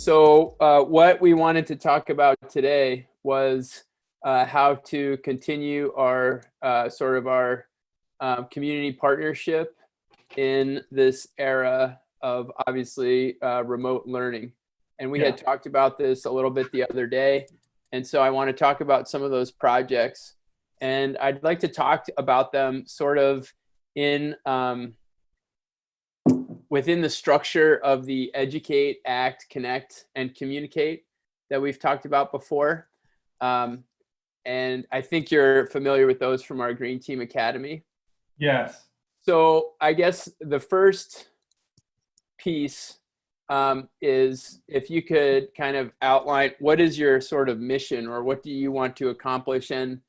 What we wanted to talk about today was how to continue our our community partnership in this era of obviously remote learning. And we Yeah, had talked about this a little bit the other day. And so I want to talk about some of those projects. And I'd like to talk about them sort of in within the structure of the educate, act, connect, and communicate that we've talked about before. Um, and I think you're familiar with those from our Green Team Academy. yes, So I guess the first piece is if you could kind of outline what is your sort of mission or what do you want to accomplish? And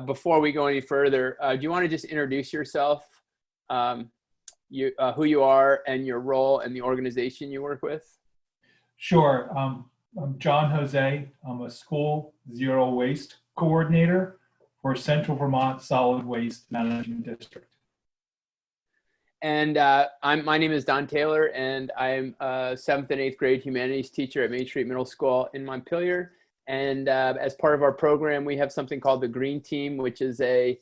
before we go any further, do you want to just introduce yourself? Who you are and your role and the organization you work with? sure. I'm John Jose. I'm a school zero waste coordinator for Central Vermont Solid Waste Management District. And my name is Don Taylor, and I'm a 7th and 8th grade humanities teacher at Main Street Middle School in Montpelier. And as part of our program, we have something called the Green Team, which is a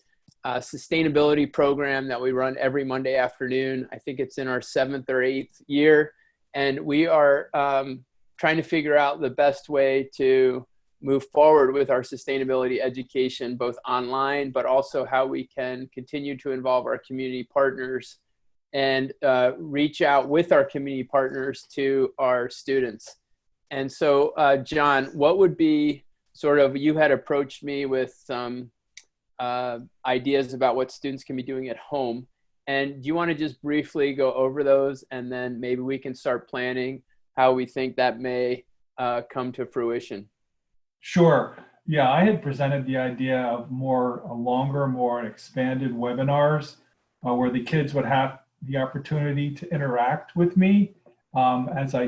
sustainability program that we run every Monday afternoon. I think it's in our 7th or 8th year. And we are trying to figure out the best way to move forward with our sustainability education, both online, but also how we can continue to involve our community partners and reach out with our community partners to our students. And so, John, what would be sort of, you had approached me with some ideas about what students can be doing at home. And do you want to just briefly go over those, and then maybe we can start planning how we think that may come to fruition? Sure. Yeah, I had presented the idea of more longer, more expanded webinars where the kids would have the opportunity to interact with me as I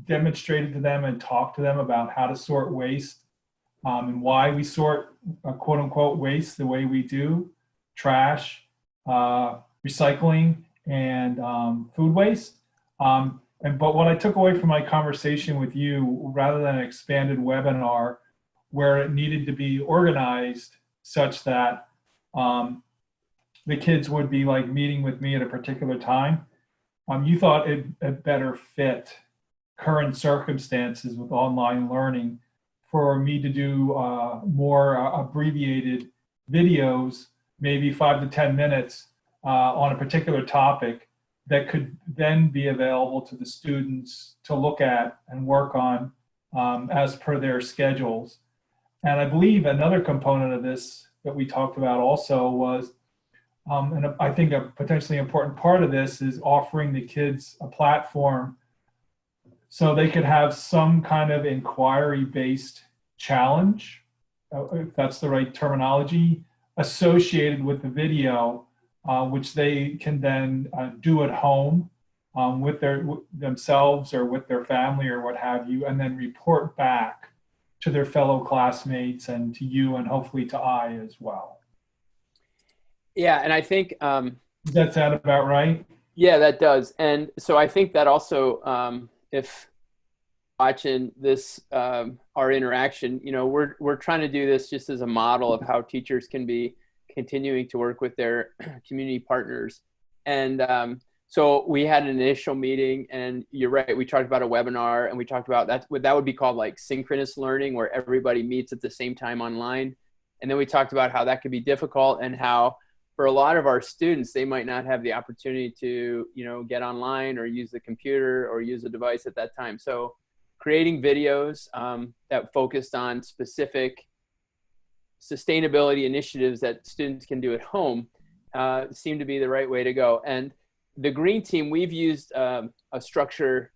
demonstrated to them and talked to them about how to sort waste and why we sort quote unquote waste the way we do, trash, recycling, and food waste. But what I took away from my conversation with you, rather than an expanded webinar where it needed to be organized such that the kids would be like meeting with me at a particular time, you thought it better fit current circumstances with online learning for me to do more abbreviated videos, maybe 5 to 10 minutes on a particular topic that could then be available to the students to look at and work on as per their schedules. And I believe another component of this that we talked about also was, and I think a potentially important part of this is offering the kids a platform so they could have some kind of inquiry-based challenge, if that's the right terminology, associated with the video, which they can then do at home with themselves or with their family or what have you, and then report back to their fellow classmates and to you and hopefully to I as well. Yeah, and I think Does that sound about right? yeah, that does. And so I think that also, if watching this, our interaction, we're trying to do this just as a model of how teachers can be continuing to work with their community partners. And so we had an initial meeting, and you're right, we talked about a webinar, and we talked about that would be called like synchronous learning, where everybody meets at the same time online. And then we talked about how that could be difficult, and how for a lot of our students, they might not have the opportunity to, get online or use the computer or use a device at that time. So creating videos that focused on specific sustainability initiatives that students can do at home seem to be the right way to go. And the Green Team, we've used a structure,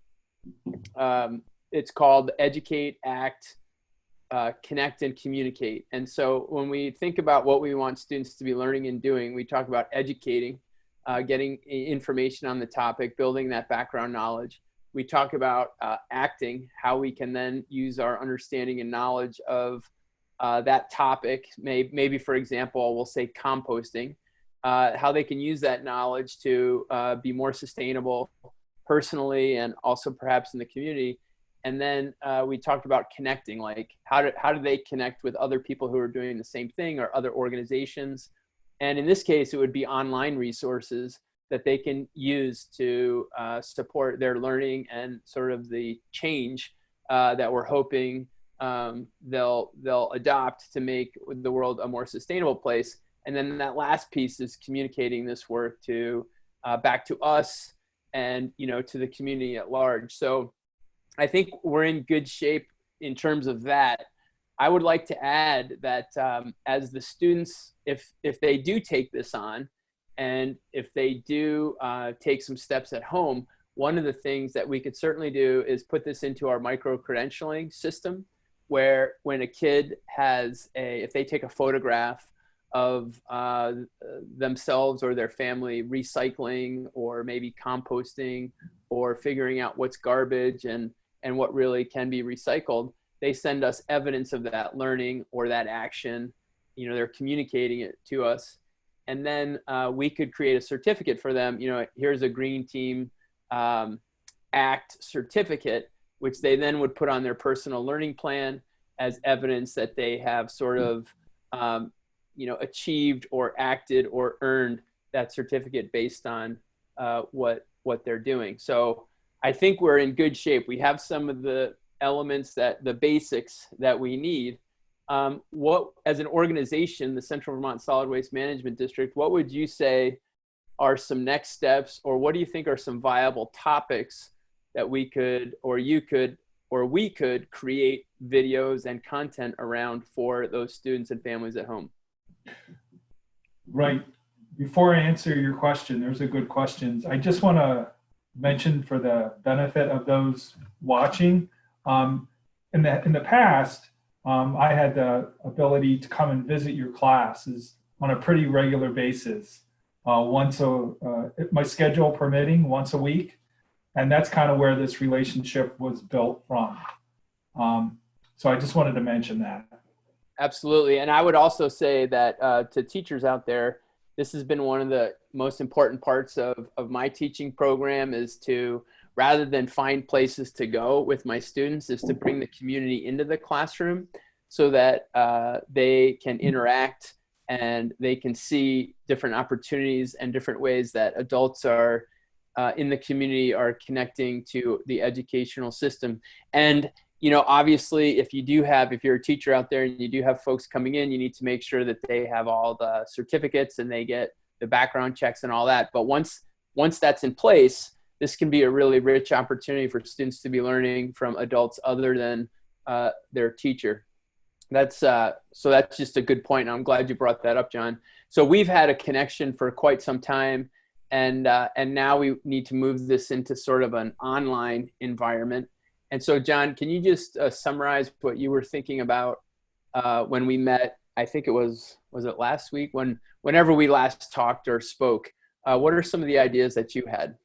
it's called Educate, Act, Connect, and Communicate. And so when we think about what we want students to be learning and doing, we talk about educating, getting information on the topic, building that background knowledge. We talk about acting, how we can then use our understanding and knowledge of that topic. Maybe, for example, we'll say composting, how they can use that knowledge to be more sustainable personally and also perhaps in the community. And then we talked about connecting, like how do they connect with other people who are doing the same thing or other organizations. And in this case, it would be online resources that they can use to support their learning and sort of the change that we're hoping they'll adopt to make the world a more sustainable place. And then that last piece is communicating this work to back to us and, you know, to the community at large. So I think we're in good shape in terms of that. I would like to add that as the students, if they do take this on, and if they do take some steps at home, one of the things that we could certainly do is put this into our micro-credentialing system, where when a kid has if they take a photograph of themselves or their family recycling or maybe composting or figuring out what's garbage and what really can be recycled, they send us evidence of that learning or that action. You know, they're communicating it to us. And then we could create a certificate for them. You know, here's a Green Team ACT certificate, which they then would put on their personal learning plan as evidence that they have sort of, you know, achieved or acted or earned that certificate based on what they're doing. So I think we're in good shape. We have some of the elements, the basics that we need. What, as an organization, the Central Vermont Solid Waste Management District, what would you say are some next steps, or what do you think are some viable topics that we could, or you could, or we could create videos and content around for those students and families at home? Right. Before I answer your question, there's a good questions. I just want to mention, for the benefit of those watching, in the past, I had the ability to come and visit your classes on a pretty regular basis, my schedule permitting, once a week. And that's kind of where this relationship was built from. So I just wanted to mention that. Absolutely. And I would also say that to teachers out there, this has been one of the most important parts of my teaching program, is to, rather than find places to go with my students, is to bring the community into the classroom so that they can interact and they can see different opportunities and different ways that adults are in the community are connecting to the educational system. And, you know, obviously, if you're a teacher out there and you do have folks coming in, you need to make sure that they have all the certificates and they get the background checks and all that. But once that's in place, this can be a really rich opportunity for students to be learning from adults other than their teacher. So that's just a good point. And I'm glad you brought that up, John. So we've had a connection for quite some time, and now we need to move this into sort of an online environment. And so, John, can you just summarize what you were thinking about when we met? I think was it last week? Whenever we last talked or spoke, what are some of the ideas that you had?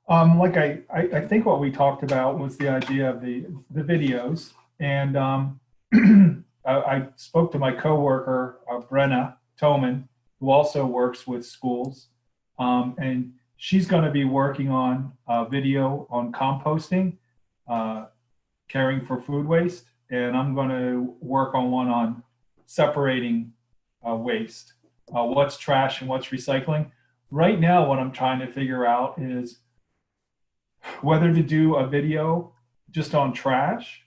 Like I think what we talked about was the idea of the videos. And I spoke to my coworker, Brenna Toman, who also works with schools. And she's going to be working on a video on composting, caring for food waste. And I'm going to work on one on separating waste, what's trash and what's recycling. Right now, what I'm trying to figure out is whether to do a video just on trash,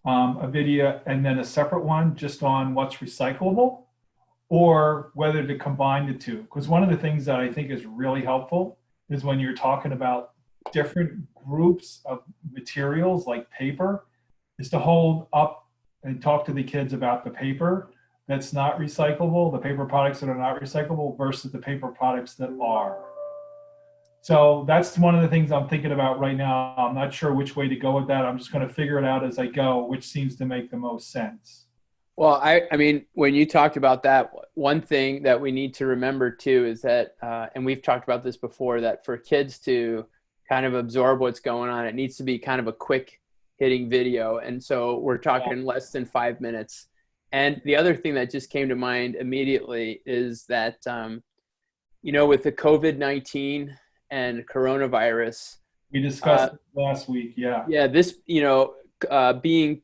a video and then a separate one just on what's recyclable, or whether to combine the two. Because one of the things that I think is really helpful is when you're talking about different groups of materials like paper, is to hold up and talk to the kids about the paper that's not recyclable, the paper products that are not recyclable versus the paper products that are. So that's one of the things I'm thinking about right now. I'm not sure which way to go with that. I'm just going to figure it out as I go, which seems to make the most sense. Well, I mean, when you talked about that, one thing that we need to remember too is that, and we've talked about this before, that for kids to kind of absorb what's going on, it needs to be kind of a quick hitting video. And so we're talking less than 5 minutes. And the other thing that just came to mind immediately is that, you know, with the COVID-19 and coronavirus, We Uh, discussed it last week. Yeah. yeah, this, being,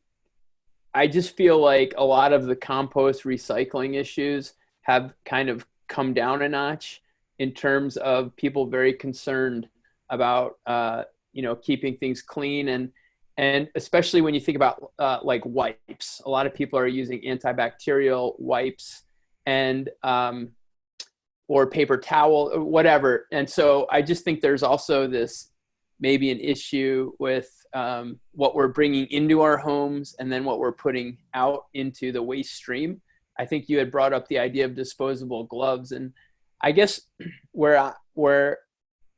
I just feel like a lot of the compost recycling issues have kind of come down a notch in terms of people very concerned about, keeping things clean, and especially when you think about like wipes. A lot of people are using antibacterial wipes and or paper towel or whatever. And so I just think there's also this maybe an issue with what we're bringing into our homes and then what we're putting out into the waste stream. I think you had brought up the idea of disposable gloves, and I guess where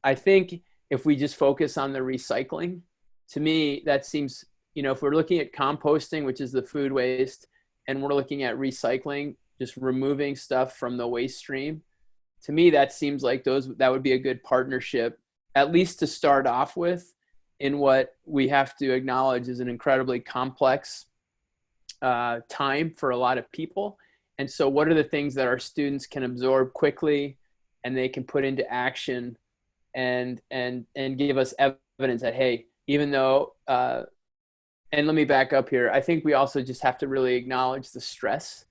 I think if we just focus on the recycling, to me that seems, if we're looking at composting, which is the food waste, and we're looking at recycling, just removing stuff from the waste stream, to me that seems like that would be a good partnership, at least to start off with, in what we have to acknowledge is an incredibly complex time for a lot of people. And so what are the things that our students can absorb quickly and they can put into action, and give us evidence that, hey, even though and let me back up here, I think we also just have to really acknowledge the stress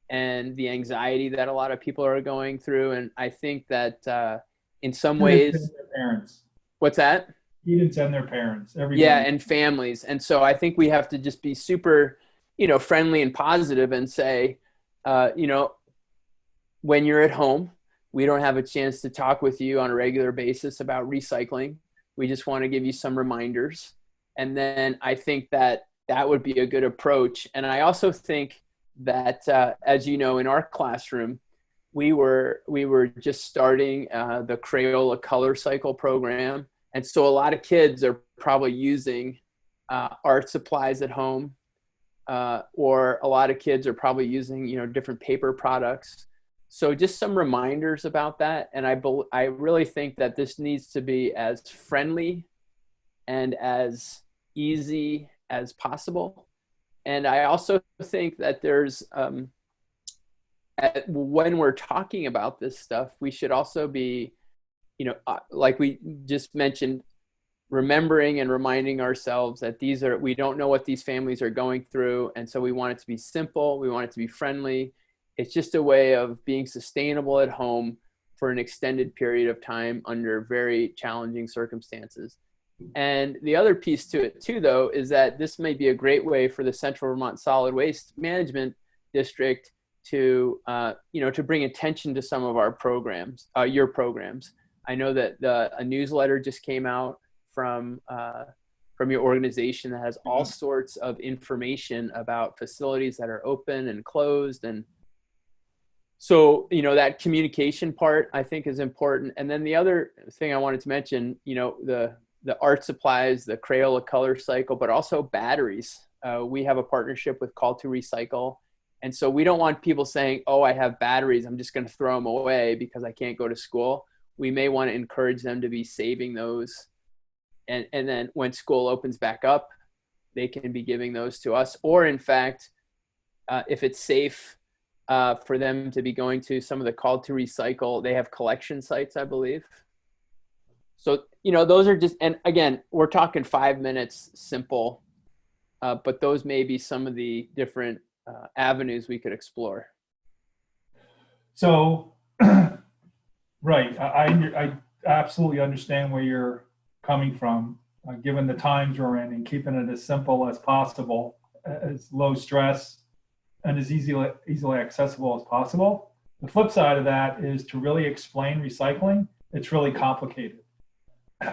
and the anxiety that a lot of people are going through. And I think that in some Students and ways, their parents. what's that? Students and their parents. Yeah, Everybody. and families. And so I think we have to just be super, friendly and positive and say, uh, you know, when you're at home, we don't have a chance to talk with you on a regular basis about recycling. We just want to give you some reminders. And then I think that that would be a good approach. And I also think that, as you know, in our classroom, we were just starting the Crayola Color Cycle program, and so a lot of kids are probably using art supplies at home, or a lot of kids are probably using different paper products. So just some reminders about that, and I really think that this needs to be as friendly and as easy as possible. And I also think that there's when we're talking about this stuff, we should also be, like we just mentioned, remembering and reminding ourselves that we don't know what these families are going through. And so we want it to be simple. We want it to be friendly. It's just a way of being sustainable at home for an extended period of time under very challenging circumstances. And the other piece to it too, though, is that this may be a great way for the Central Vermont Solid Waste Management District to, to bring attention to some of our programs, your programs. I know that a newsletter just came out from your organization that has all sorts of information about facilities that are open and closed. And so, that communication part I think is important. And then the other thing I wanted to mention, the art supplies, the Crayola Color Cycle, but also batteries. We have a partnership with Call to Recycle. And so we don't want people saying, oh, I have batteries, I'm just going to throw them away because I can't go to school. We may want to encourage them to be saving those. And then when school opens back up, they can be giving those to us. Or in fact, if it's safe for them to be going to some of the Call to Recycle, they have collection sites, I believe. So, those are just, and again, we're talking 5 minutes, simple, but those may be some of the different avenues we could explore. So, right, I absolutely understand where you're coming from, given the times we're in, and keeping it as simple as possible, as low stress, and as easily accessible as possible. The flip side of that is to really explain recycling. It's really complicated,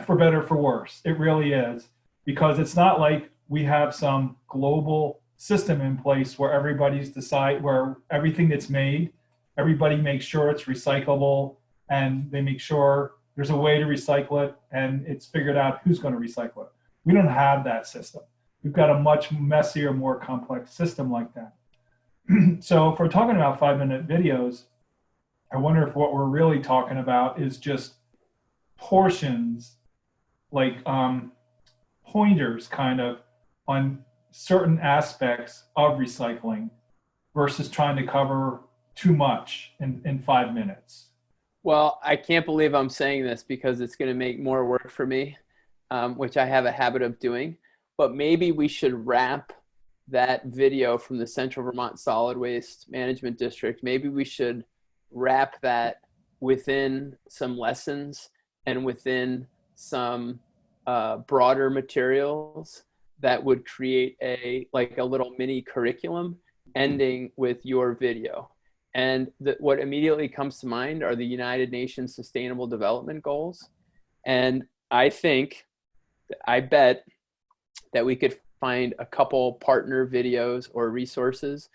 for better or for worse. It really is, because it's not like we have some global system in place where where everything that's made, everybody makes sure it's recyclable, and they make sure there's a way to recycle it, and it's figured out who's going to recycle it. We don't have that system. We've got a much messier, more complex system like that. So if we're talking about 5-minute videos, I wonder if what we're really talking about is just portions, like pointers kind of on certain aspects of recycling, versus trying to cover too much in 5 minutes. Well, I can't believe I'm saying this because it's going to make more work for me. which I have a habit of doing, but maybe we should wrap that video from the Central Vermont Solid Waste Management District. Maybe we should wrap that within some lessons and within some broader materials that would create a little mini curriculum ending with your video. And what immediately comes to mind are the United Nations Sustainable Development Goals. And I bet that we could find a couple partner videos or resources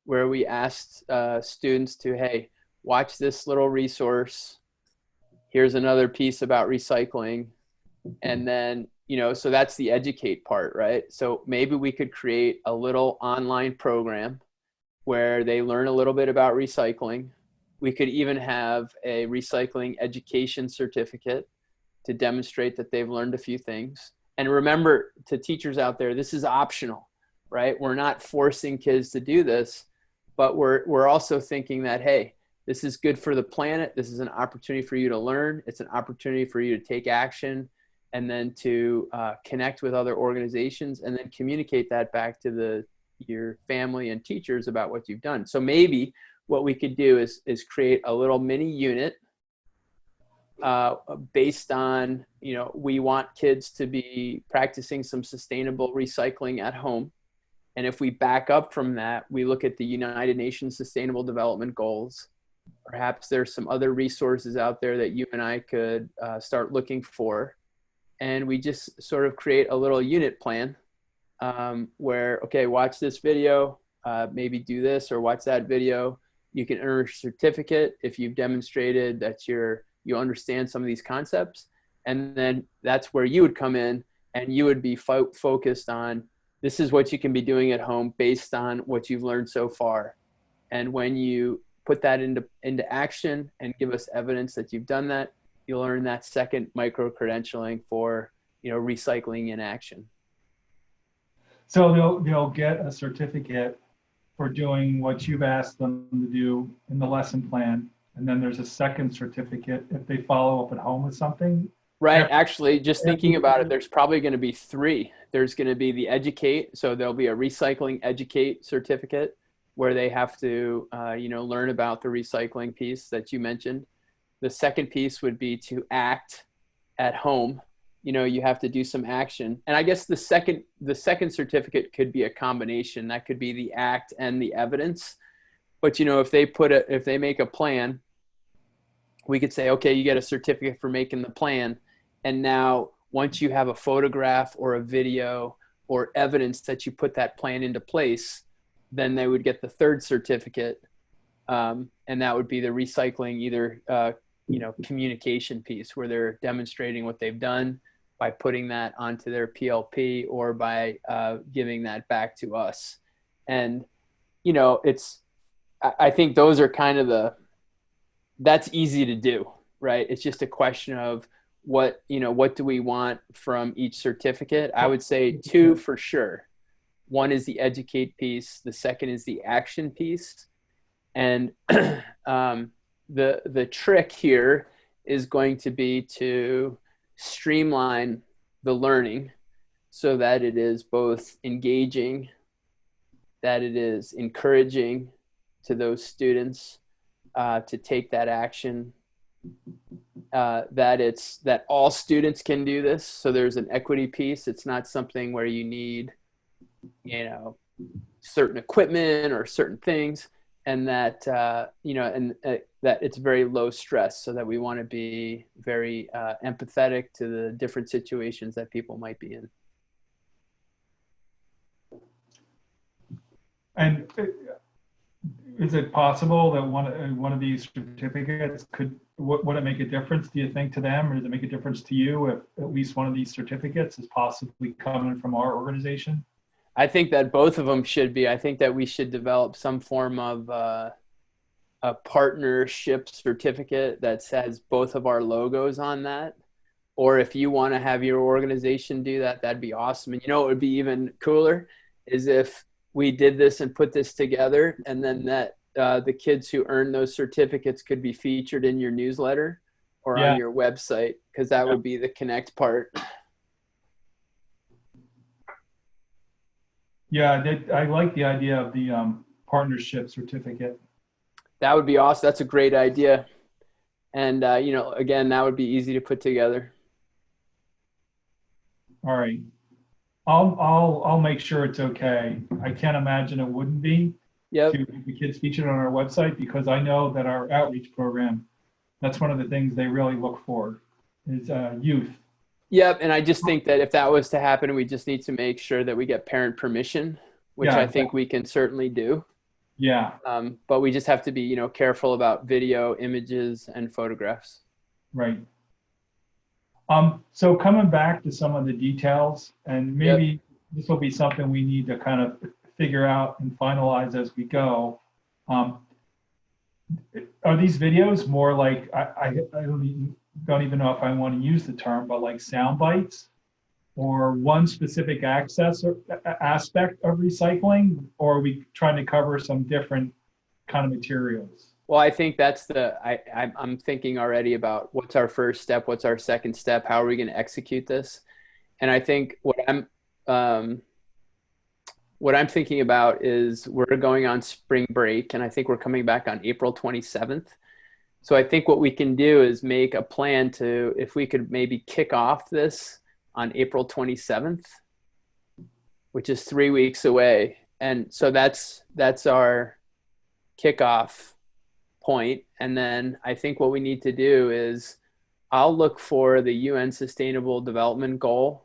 where we asked students to, hey, watch this little resource. Here's another piece about recycling. And then, so that's the educate part, right? So maybe we could create a little online program where they learn a little bit about recycling. We could even have a recycling education certificate to demonstrate that they've learned a few things. And remember, to teachers out there, this is optional, right? We're not forcing kids to do this, but we're also thinking that, hey, this is good for the planet. This is an opportunity for you to learn. It's an opportunity for you to take action and then to connect with other organizations and then communicate that back to your family and teachers about what you've done. So maybe what we could do is create a little mini unit based on, we want kids to be practicing some sustainable recycling at home. And if we back up from that, we look at the United Nations Sustainable Development Goals. Perhaps there's some other resources out there that you and I could start looking for. And we just sort of create a little unit plan where, okay, watch this video, maybe do this or watch that video. You can earn a certificate if you've demonstrated that you understand some of these concepts. And then that's where you would come in and you would be focused on, this is what you can be doing at home based on what you've learned so far. And when you put that into action and give us evidence that you've done that, you'll earn that second micro-credentialing for, recycling in action. So they'll get a certificate for doing what you've asked them to do in the lesson plan. And then there's a second certificate if they follow up at home with something. Right. Actually, just thinking about it, there's probably going to be three. There's going to be the educate. So there'll be a recycling educate certificate where they have to, learn about the recycling piece that you mentioned. The second piece would be to act at home. You have to do some action. And I guess the second certificate could be a combination. That could be the act and the evidence. But, if they make a plan, we could say, okay, you get a certificate for making the plan. And now once you have a photograph or a video or evidence that you put that plan into place, then they would get the third certificate. And that would be the recycling, either, communication piece where they're demonstrating what they've done by putting that onto their PLP or by giving that back to us. And, I think those are kind of that's easy to do, right? It's just a question of what do we want from each certificate? I would say two for sure. One is the educate piece. The second is the action piece. And the trick here is going to be to streamline the learning so that it is both engaging, that it is encouraging to those students to take that action, that all students can do this. So there's an equity piece. It's not something where you need, certain equipment or certain things, and that, that it's very low stress, so that we want to be very empathetic to the different situations that people might be in. And is it possible that one of these certificates would it make a difference, do you think, to them, or does it make a difference to you if at least one of these certificates is possibly coming from our organization? I think that both of them should be. I think that we should develop some form of a partnership certificate that says both of our logos on that. Or if you want to have your organization do that, that'd be awesome. And what would be even cooler is if we did this and put this together, and then that the kids who earn those certificates could be featured in your newsletter or on your website, because that would be the connect part. Yeah, I like the idea of the partnership certificate. That would be awesome. That's a great idea. And, again, that would be easy to put together. All right. I'll make sure it's okay. I can't imagine it wouldn't be Yep. to have the kids featured on our website because I know that our outreach program, that's one of the things they really look for is youth. Yep. And I just think that if that was to happen, we just need to make sure that we get parent permission, which Yeah, I think we can certainly do. yeah, But we just have to be, careful about video, images, and photographs. right. So coming back to some of the details, and Yep. maybe this will be something we need to kind of figure out and finalize as we go. Um, are these videos more like I don't even know if I want to use the term, but like sound bites or one specific access or aspect of recycling, or are we trying to cover some different kind of materials? Well, I think that's I'm thinking already about what's our first step, what's our second step, how are we going to execute this? And I think um, what I'm thinking about is we're going on spring break, and I think we're coming back on April 27th. So I think what we can do is make a plan to, if we could maybe kick off this on April 27th, which is 3 weeks away. And so that's our kickoff point. And then I think what we need to do is I'll look for the UN Sustainable Development Goal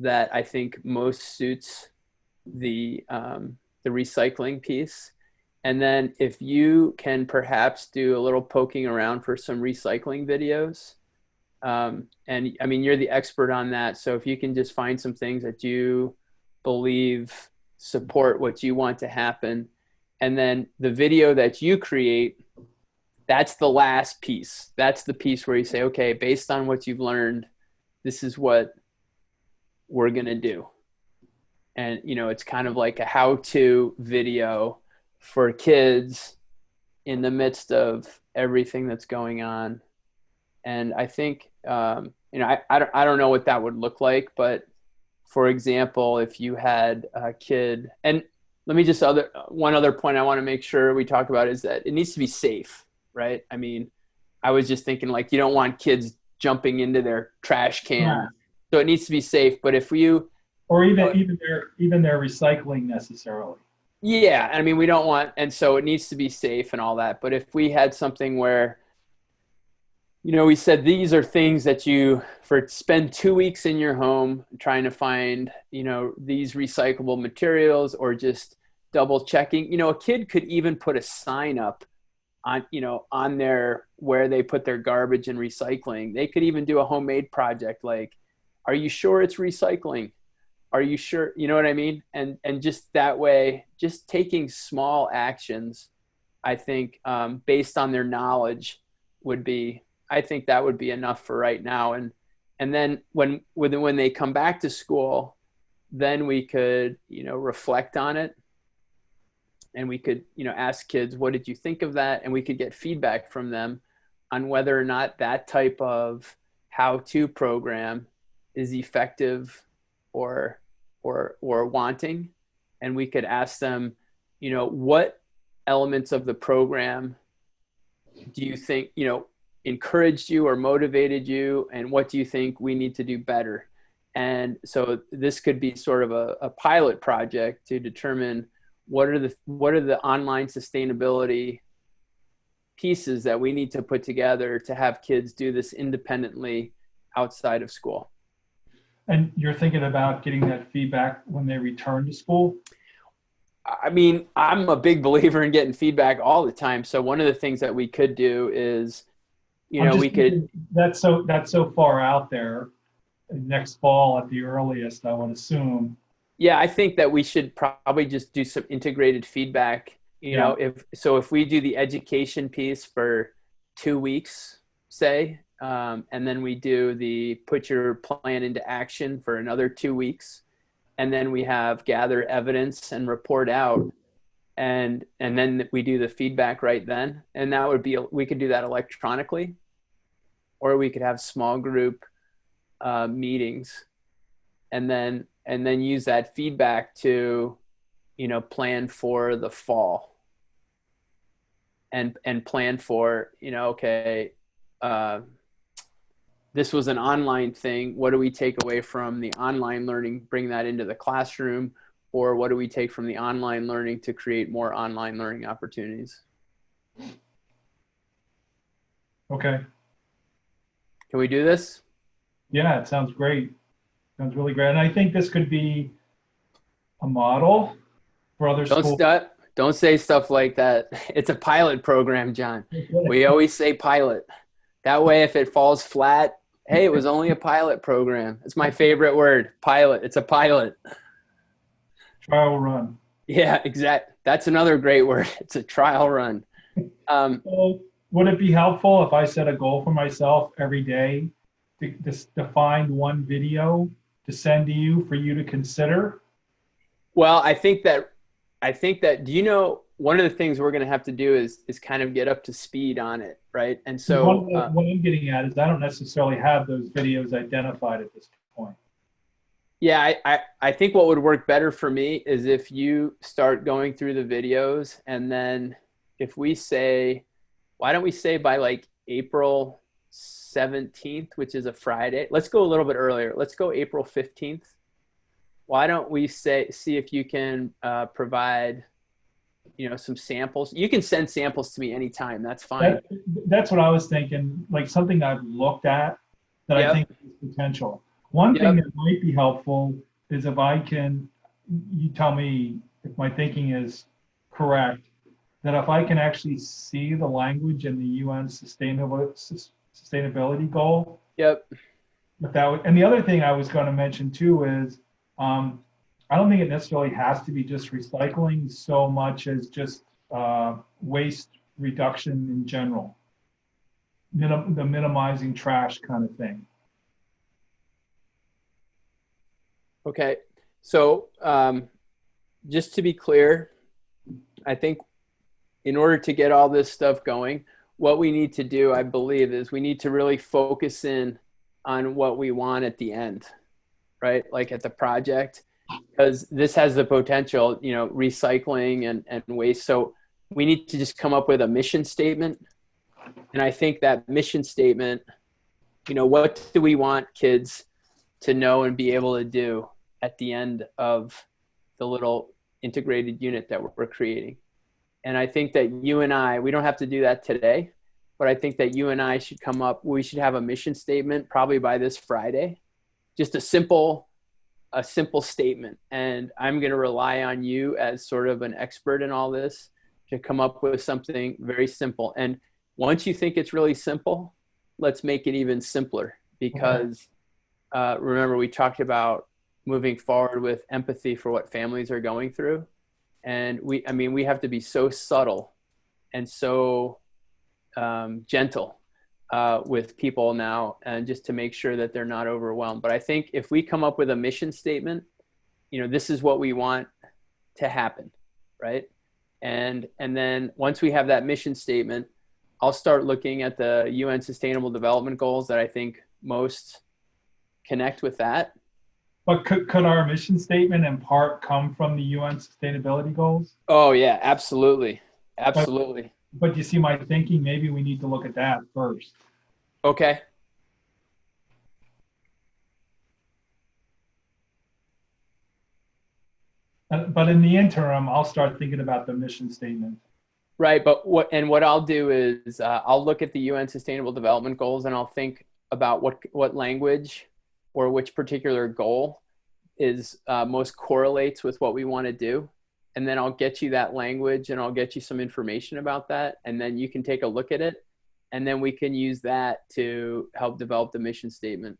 that I think most suits the recycling piece. And then if you can perhaps do a little poking around for some recycling videos, and I mean, you're the expert on that. So if you can just find some things that you believe support what you want to happen, and then the video that you create, that's the last piece. That's the piece where you say, okay, based on what you've learned, this is what we're going to do. And, it's kind of like a how-to video for kids in the midst of everything that's going on. And I think, I don't know what that would look like, but for example, if you had a kid, and let me just one other point I want to make sure we talk about is that it needs to be safe, right? I mean, I was just thinking like you don't want kids jumping into their trash Right. can, so it needs to be safe. But if you, Or even their recycling necessarily. yeah, I mean, we don't want, and so it needs to be safe and all that. But if we had something where we said these are things that you for spend 2 weeks in your home trying to find, these recyclable materials or just double checking. A kid could even put a sign up on their where they put their garbage and recycling. They could even do a homemade project like, are you sure it's recycling? Are you sure? You know what I mean? And just that way, just taking small actions, I think, based on their knowledge would be, I think that would be enough for right now. And then when they come back to school, then we could, reflect on it, and we could, ask kids, what did you think of that? And we could get feedback from them on whether or not that type of how-to program is effective or wanting. And we could ask them, what elements of the program do you think, encouraged you or motivated you, and what do you think we need to do better? And so this could be sort of a pilot project to determine what are the online sustainability pieces that we need to put together to have kids do this independently outside of school. And you're thinking about getting that feedback when they return to school? I mean, I'm a big believer in getting feedback all the time. So one of the things that we could do is, I'm just we could, thinking that's so far out there. Next fall at the earliest, I would assume. yeah, I think that we should probably just do some integrated feedback. Yeah. If we do the education piece for 2 weeks, say, and then we do the put your plan into action for another 2 weeks, and then we have gather evidence and report out, and then we do the feedback right then, and that would be, we could do that electronically, or we could have small group meetings, and then use that feedback to plan for the fall and plan for, okay, uh, this was an online thing. What do we take away from the online learning, bring that into the classroom, or what do we take from the online learning to create more online learning opportunities? Okay. Can we do this? Yeah, it sounds great. Sounds really great. And I think this could be a model for other Don't schools. stu- don't say stuff like that. It's a pilot program, John. We always say pilot. That way, if it falls flat, hey, it was only a pilot program. It's my favorite word, pilot. It's a pilot. Trial run. Yeah, exact. That's another great word. It's a trial run. So would it be helpful if I set a goal for myself every day to just define one video to send to you for you to consider? Well, I think that, do you know, one of the things we're going to have to do is kind of get up to speed on it, right? And so, What I'm getting at is I don't necessarily have those videos identified at this point. yeah, I think what would work better for me is if you start going through the videos, and then if we say, why don't we say by like April 17th, which is a Friday? Let's go a little bit earlier. Let's go April 15th. Why don't we see if you can provide, some samples. You can send samples to me anytime. That's fine. That's what I was thinking, like something I've looked at that I Yep. think has potential. One thing Yep. that might be helpful is if I can, you tell me if my thinking is correct, that if I can actually see the language in the UN sustainability goal, Yep. if that would, and the other thing I was going to mention too is, um, I don't think it necessarily has to be just recycling so much as just waste reduction in general, the minimizing trash kind of thing. Okay. So just to be clear, I think in order to get all this stuff going, what we need to do, I believe, is we need to really focus in on what we want at the end, right? Like at the project, because this has the potential, recycling and waste. So we need to just come up with a mission statement. And I think that mission statement, what do we want kids to know and be able to do at the end of the little integrated unit that we're creating? And I think that you and I, we don't have to do that today, but I think that you and I should we should have a mission statement probably by this Friday, just a simple statement. And I'm going to rely on you as sort of an expert in all this to come up with something very simple. And once you think it's really simple, let's make it even simpler, because remember, we talked about moving forward with empathy for what families are going through. And we have to be so subtle and so gentle with people now, and just to make sure that they're not overwhelmed. But I think if we come up with a mission statement, this is what we want to happen, right? And then once we have that mission statement, I'll start looking at the UN Sustainable Development Goals that I think most connect with that. But could our mission statement in part come from the UN sustainability goals? Oh yeah, absolutely. But, Absolutely. but you see my thinking, maybe we need to look at that first. Okay. But in the interim, I'll start thinking about the mission statement. Right. But what I'll do is I'll look at the UN Sustainable Development Goals, and I'll think about what language or which particular goal is most correlates with what we want to do. And then I'll get you that language, and I'll get you some information about that. And then you can take a look at it. And then we can use that to help develop the mission statement.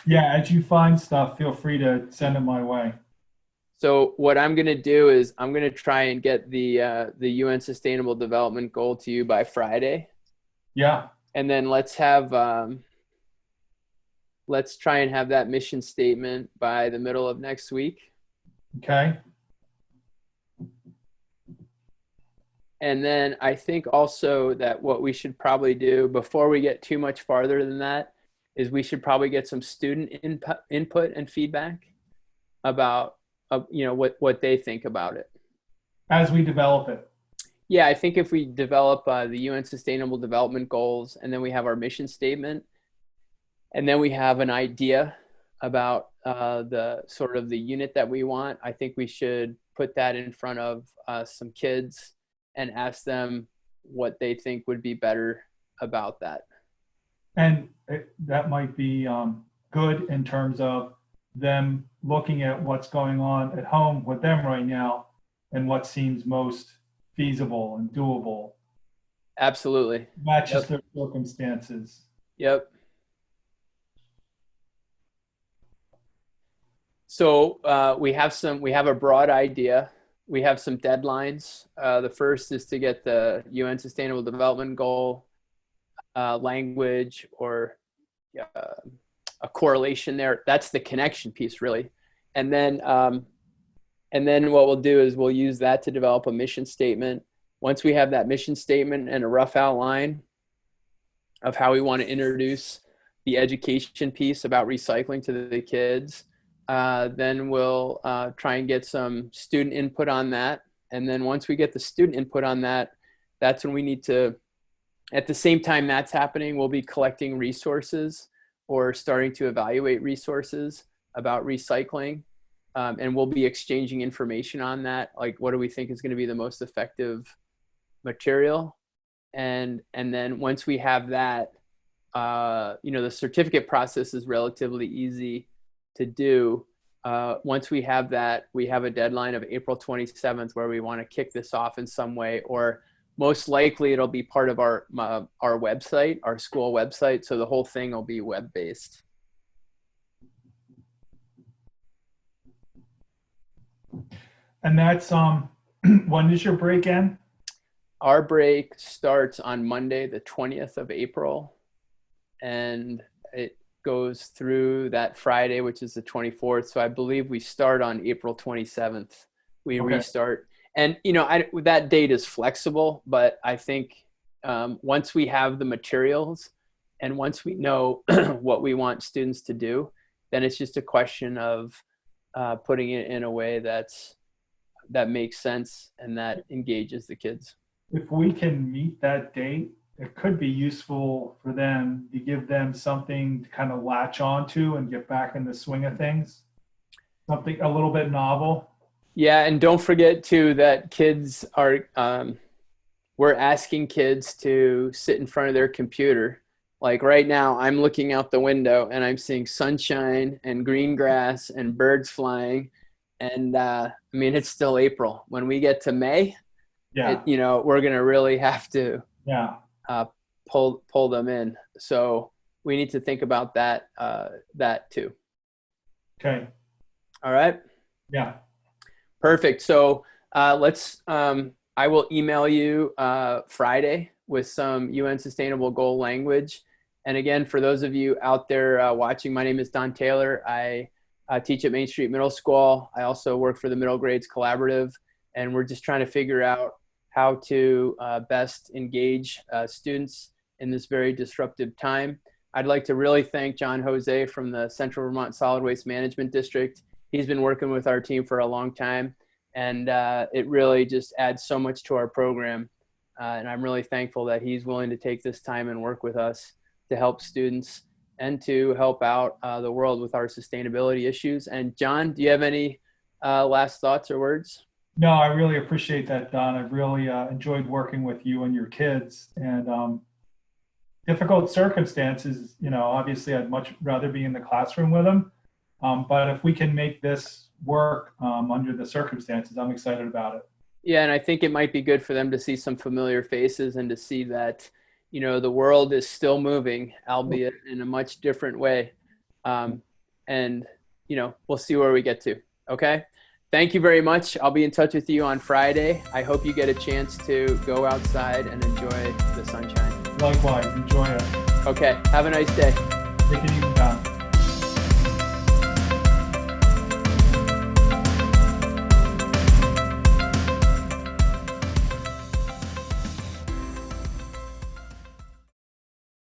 Yeah, as you find stuff, feel free to send it my way. So what I'm going to do is I'm going to try and get the UN Sustainable Development Goal to you by Friday. Yeah. And then let's try and have that mission statement by the middle of next week. Okay. And then I think also that what we should probably do before we get too much farther than that is we should probably get some student input and feedback about what they think about it. As we develop it. Yeah, I think if we develop the UN Sustainable Development Goals, and then we have our mission statement, and then we have an idea about the sort of the unit that we want, I think we should put that in front of some kids and ask them what they think would be better about that. And that might be good in terms of them looking at what's going on at home with them right now and what seems most feasible and doable. Absolutely. Matches their circumstances. Yep. So we have a broad idea. We have some deadlines. The first is to get the UN Sustainable Development Goal language or a correlation there. That's the connection piece, really. And then what we'll do is we'll use that to develop a mission statement. Once we have that mission statement and a rough outline of how we want to introduce the education piece about recycling to the kids, then we'll try and get some student input on that. And then once we get the student input on that, that's when we need to, at the same time that's happening, we'll be collecting resources or starting to evaluate resources about recycling. And we'll be exchanging information on that. Like, what do we think is going to be the most effective material? And then once we have that, the certificate process is relatively easy to do. Once we have that, we have a deadline of April 27th where we want to kick this off in some way, or most likely it'll be part of our website, our school website. So the whole thing will be web-based. And that's, when does your break end? Our break starts on Monday, the 20th of April, and it goes through that Friday, which is the 24th. So I believe we start on April 27th. We restart. And, that date is flexible, but I think once we have the materials and once we know what we want students to do, then it's just a question of putting it in a way that makes sense and that engages the kids. If we can meet that date, it could be useful for them to give them something to kind of latch onto and get back in the swing of things. Something a little bit novel. Yeah, and don't forget too that kids are, we're asking kids to sit in front of their computer. Like right now, I'm looking out the window and I'm seeing sunshine and green grass and birds flying. And it's still April. When we get to May, we're going to really have to pull them in. So we need to think about that too. Okay. All right. Yeah. Perfect. So I will email you Friday with some UN Sustainable Goal language. And again, for those of you out there watching, my name is Don Taylor. I teach at Main Street Middle School. I also work for the Middle Grades Collaborative, and we're just trying to figure out how to best engage students in this very disruptive time. I'd like to really thank John Jose from the Central Vermont Solid Waste Management District. He's been working with our team for a long time, and it really just adds so much to our program. And I'm really thankful that he's willing to take this time and work with us to help students and to help out the world with our sustainability issues. And John, do you have any last thoughts or words? No, I really appreciate that, Don. I've really enjoyed working with you and your kids. And difficult circumstances, obviously I'd much rather be in the classroom with them. But if we can make this work under the circumstances, I'm excited about it. Yeah, and I think it might be good for them to see some familiar faces and to see that, the world is still moving, albeit in a much different way. And, we'll see where we get to. Okay. Thank you very much. I'll be in touch with you on Friday. I hope you get a chance to go outside and enjoy the sunshine. Likewise, enjoy it. Okay. Have a nice day. Take it easy, Don.